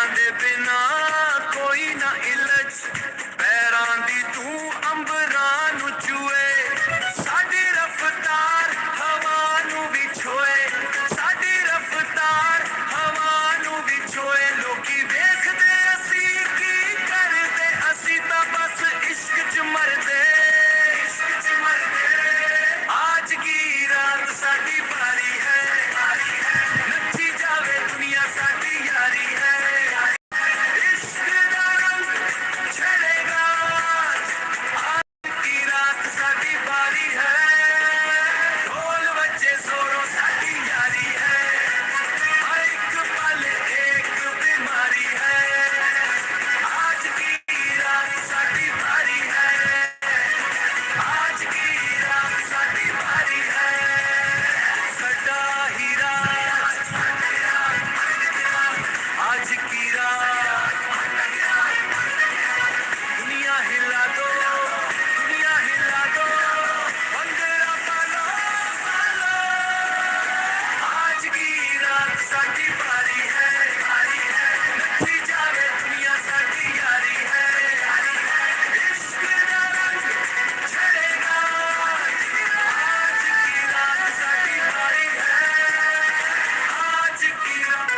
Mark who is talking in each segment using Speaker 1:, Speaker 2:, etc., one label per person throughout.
Speaker 1: पंगरां दे बिना कोई ना इलज पैरां दी तू अंबरां नू चूए साडी रफ्तार हवा नू भी छोए साडी रफ्तार हवा नू भी छोए लोकी वेखदे असी की करदे असी तां बस इश्क च मरदे आज की रात साडी बारी है नच्ची जावे दुनिया साडी यारी है इश्क दा रंग छड़ेगा आज की रात साडी बारी है ढोल बजे जोरों साडी यारी है हर एक पल एक बीमारी है आज की रात साडी बारी है आज की रात साडी बारी है सदा ही रात आज की रात दुनिया हिला दो भंगड़ा पालो आज की रात साडी बारी है नच्ची जावे दुनिया साडी यारी है इश्क दा रंग छड़ेगा आज की रात साडी बारी है आज की रात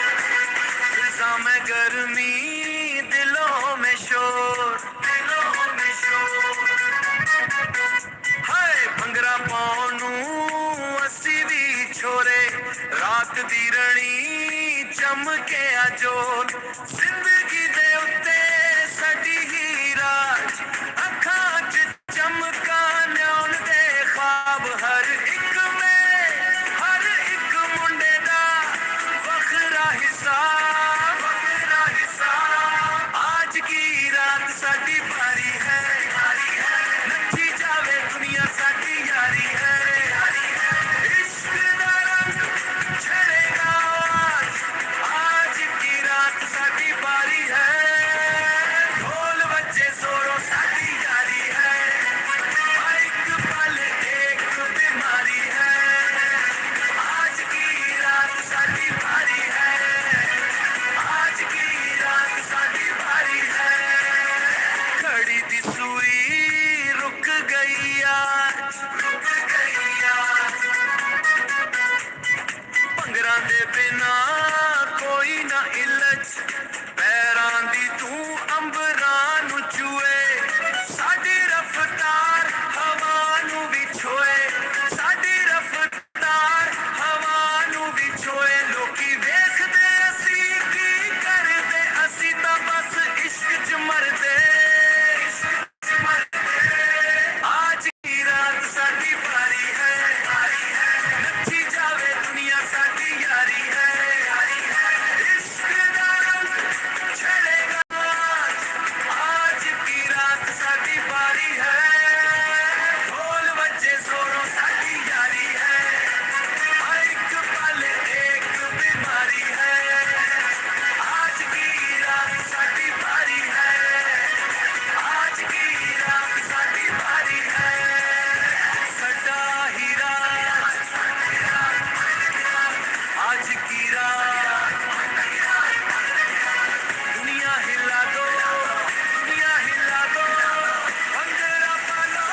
Speaker 1: फिजा में गर्मी दिलों में शोर हाय भंगड़ा पाउण नूं असी भी छोरे रात दी रणी चमके अजोल जिंदगी दे उत्ते साडी ही राज अखां च चमकां न्याउण दे ख्वाब हर एक मुंडे दा वखरा हिसाब आज की रात साडी बारी है नच्ची जावे दुनिया साडी यारी है इश्क दा रंग छड़ेगा आज की रात साडी बारी है ढोल बजे जोरों साडी यारी है हर एक पल एक बीमारी है आज की रात साडी बारी है आज की रात साडी बारी है घड़ी दी सूई रुक गई आज पंगरां दे बिना कोई ना इलज पैरां दी तू अंबरां नू चूए साडी रफ्तार हवा नू भी छोए साडी रफ्तार हवा नू भी छोए लोकी वेखदे असी की करदे असी तां बस इश्क च मरदे आज की रात साडी बारी है नच्ची जावे दुनिया साडी यारी है इश्क दा रंग छड़ेगा आज की रात साडी बारी है ढोल बजे जोरों साडी यारी है हर एक पल एक बीमारी है आज की रात साडी बारी है आज की रात साडी बारी है सदा ही रात आज की रात दुनिया हिला दो भंगड़ा पालो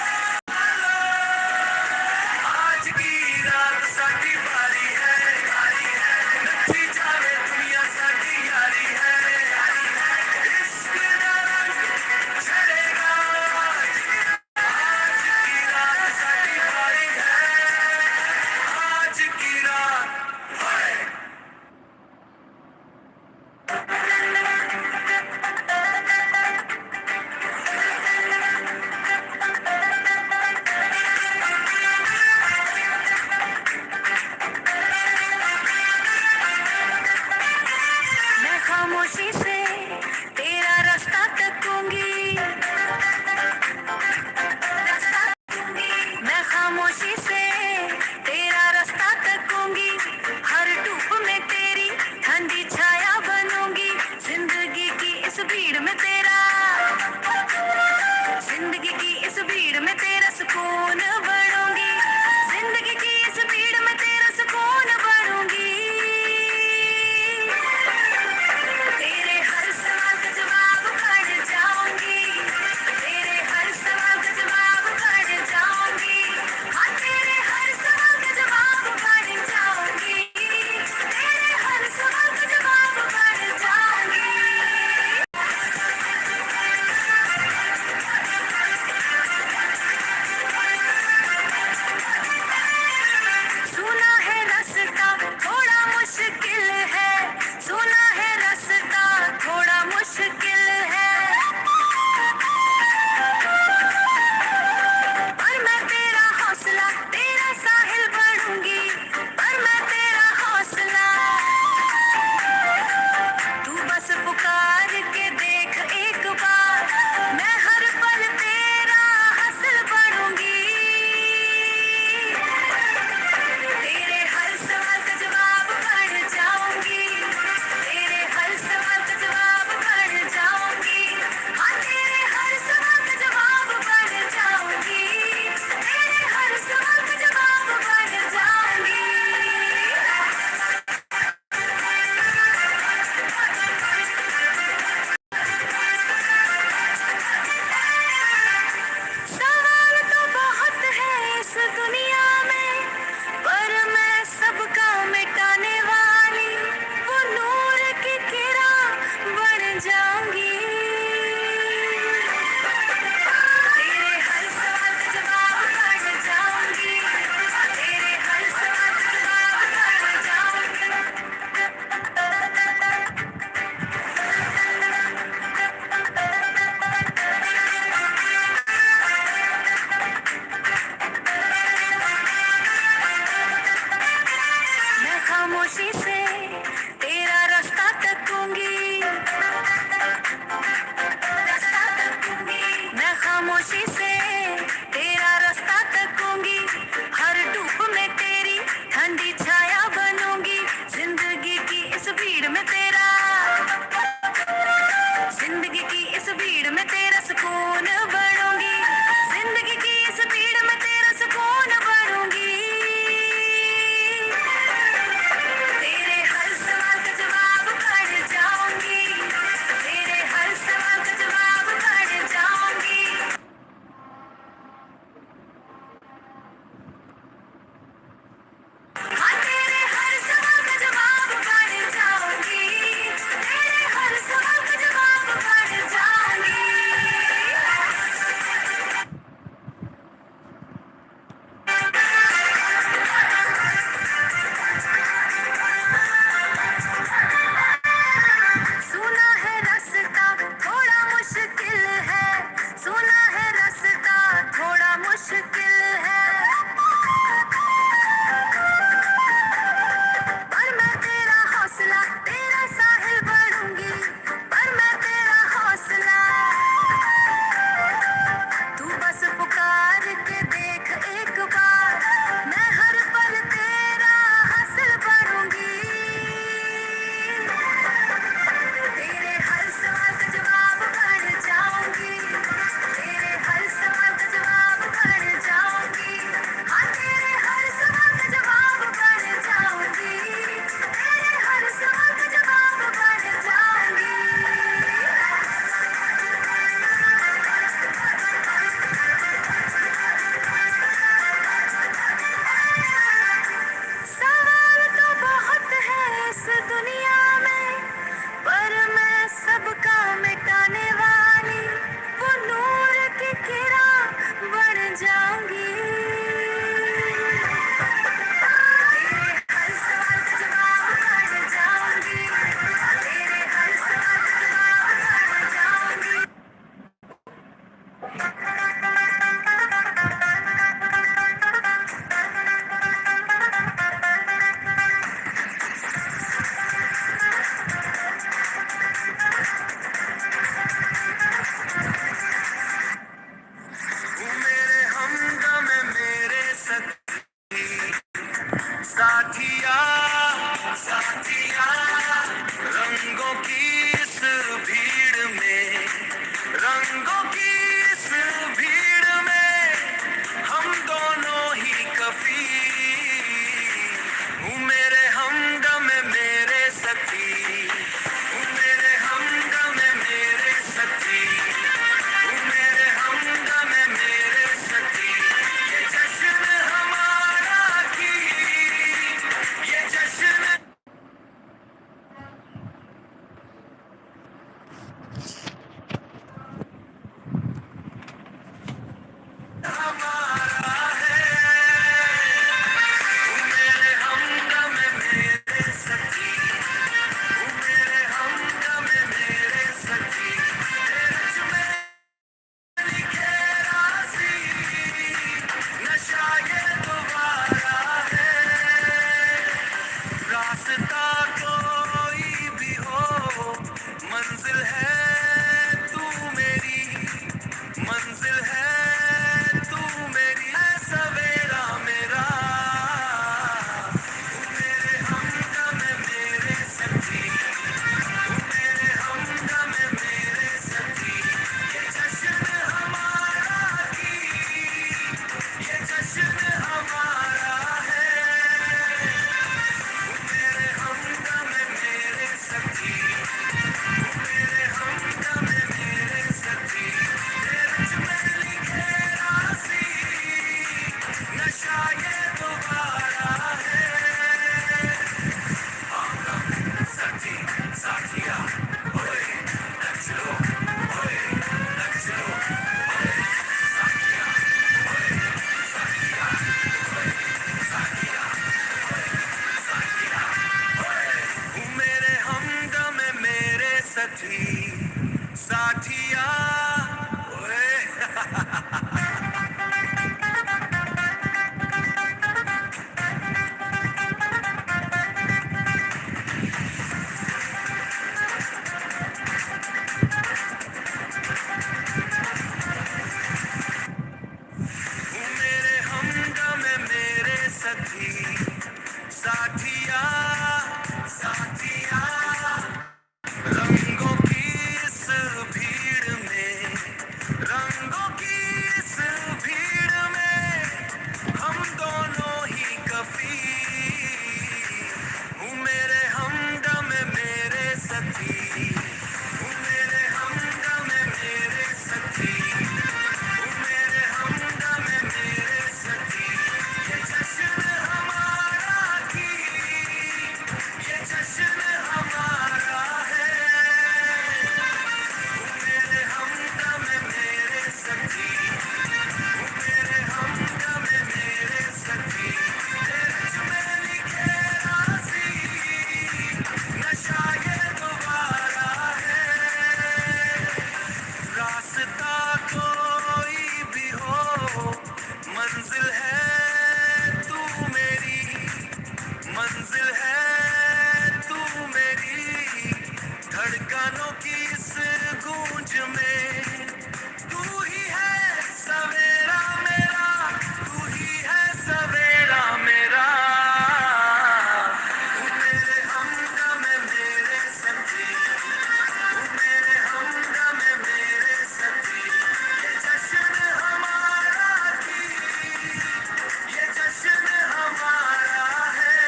Speaker 1: आज की रात साडी बारी है नच्ची जावे दुनिया साडी यारी है इश्क दा रंग छड़ेगा आज की रात साडी बारी है आज की रात
Speaker 2: मैं खामोशी से तेरा रास्ता तकूंगी मैं खामोशी से तेरा रास्ता तकूंगी हर धूप में तेरी ठंडी छाया बनूंगी जिंदगी की इस भी
Speaker 1: सखी मेरे हमदम मेरे सखी तेरे च में लिखे रासी नशा ये दोबारा है सखी साथिया ओए नचलो ओए नचलो मेरे हमदम मेरे सखी साथिया ओए मेरे हमदम मेरे सखी साथिया साथिया रंगों की इस भीड़ में रंगों की इस भीड़ में हम दोनों ही कफी हूँ मेरे हमदम मेरे सखी हूँ मेरे हमदम मेरे सखी हूँ मेरे हमदम मेरे सखी ये जश्न हमारा की ये जश्न हमारा है मेरे हमदम मेरे सखी मेरे हमदम मेरे सखी तेरे च में लिखे रासी नशा ये दोबारा है रास्ता कोई भी हो मंजिल है तू मेरी मंजिल है तू मेरी धड़कनों की इस गूंज में तू ही है सवेरा मेरा तू ही है सवेरा मेरा तू मेरे हमदम मेरे सखी तू मेरे हमदम मेरे सखी ये जश्न हमारा की ये जश्न हमारा है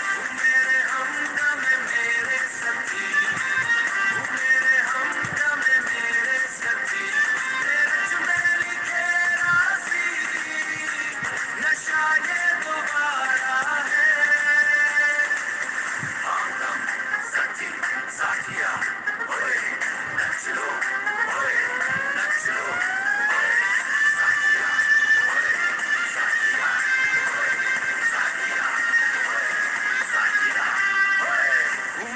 Speaker 1: तू मेरे हमदम मेरे सखी तू मेरे हमदम मेरे सखी तेरे च में लिखे रासी नशा ये दोबारा है हमदम सखी साथिया ओए नचलो ओए नचलो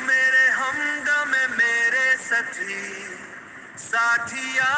Speaker 1: मेरे हमदम मेरे सखी साथिया